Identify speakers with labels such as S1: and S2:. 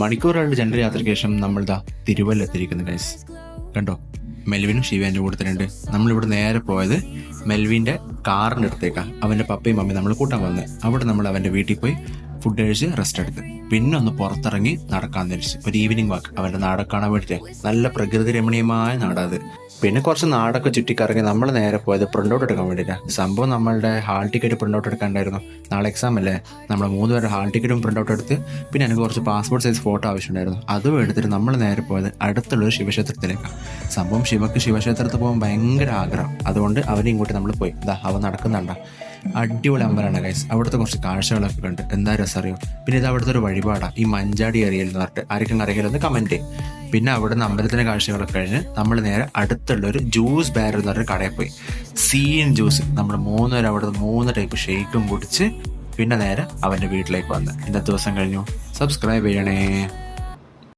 S1: മണിക്കൂറുകളുടെ general യാത്രയ്ക്ക് ശേഷം നമ്മളിതാ തിരുവല്ല എത്തിയിരിക്കുന്നു ഗൈസ്. കണ്ടോ, മെൽവിനും ശിവ എൻ്റെ കൂട്ടത്തിലുണ്ട്. നമ്മളിവിടെ നേരെ പോയത് മെൽവിൻ്റെ കാറിൻ്റെ അടുത്തേക്കാണ്. അവൻ്റെ പപ്പയും മമ്മയും നമ്മൾ കൂട്ടാൻ വന്നത്. അവിടെ നമ്മൾ അവൻ്റെ വീട്ടിൽ പോയി ഫുഡ് കഴിച്ച് റെസ്റ്റ് എടുത്ത് പിന്നെ ഒന്ന് പുറത്തിറങ്ങി നടക്കാൻ തിരിച്ച് ഒരു ഈവനിങ് വാക്ക് അവൻ്റെ നാടൊക്കെ കാണാൻ വേണ്ടിയിട്ട്. നല്ല പ്രകൃതി രമണീയമായ നാടാത്. പിന്നെ കുറച്ച് നാടൊക്കെ ചുറ്റിക്കറങ്ങി നമ്മൾ നേരെ പോയത് പ്രിൻ്റ് ഔട്ട് എടുക്കാൻ വേണ്ടിയിട്ടാണ്. സംഭവം നമ്മളുടെ ഹാൾ ടിക്കറ്റ് പ്രിൻ്റ് ഔട്ട് എടുക്കാണ്ടായിരുന്നു. നാളെ എക്സാം അല്ലേ. നമ്മൾ 3 പേരുടെ ഹാൾ ടിക്കറ്റും പ്രിൻ്റ് ഔട്ട് എടുത്ത് പിന്നെ എനിക്ക് കുറച്ച് പാസ്പോർട്ട് സൈസ് ഫോട്ടോ ആവശ്യമുണ്ടായിരുന്നു. അതും എടുത്തിട്ട് നമ്മൾ നേരെ പോയത് അടുത്തുള്ളൊരു ശിവക്ഷേത്രത്തിലേക്കാണ്. സംഭവം ശിവക്ക് ശിവക്ഷേത്രത്തിൽ പോകാൻ ഭയങ്കര ആഗ്രഹം. അതുകൊണ്ട് അവനെ ഇങ്ങോട്ട് നമ്മൾ പോയി. അവൻ നടക്കുന്നുണ്ട. അടിപൊളി അമ്പലമാണ് ഗൈസ്. അവിടുത്തെ കുറച്ച് കാഴ്ചകളൊക്കെ കണ്ട് എന്താ രസം അറിയോ. പിന്നെ ഇത് അവിടുത്തെ ഒരു വഴിപാടാണ്, ഈ മഞ്ചാടി ഏരിയയിൽ എന്ന് പറഞ്ഞിട്ട്. ആർക്കും അറിയില്ലെന്ന് കമൻറ്റ് ചെയ്യും. പിന്നെ അവിടുന്ന് അമ്പലത്തിൻ്റെ കാഴ്ചകളൊക്കെ കഴിഞ്ഞ് നമ്മൾ നേരെ അടുത്തുള്ളൊരു ജ്യൂസ് ബാരൽ എന്ന് പറഞ്ഞൊരു കടയിൽ പോയി. സീൻ ജ്യൂസ് നമ്മൾ 3 പേര് അവിടുന്ന് 3 ടൈപ്പ് ഷേക്കും കുടിച്ച് പിന്നെ നേരെ അവൻ്റെ വീട്ടിലേക്ക് വന്ന്. ഇന്നത്തെ ദിവസം കഴിഞ്ഞു. സബ്സ്ക്രൈബ് ചെയ്യണേ.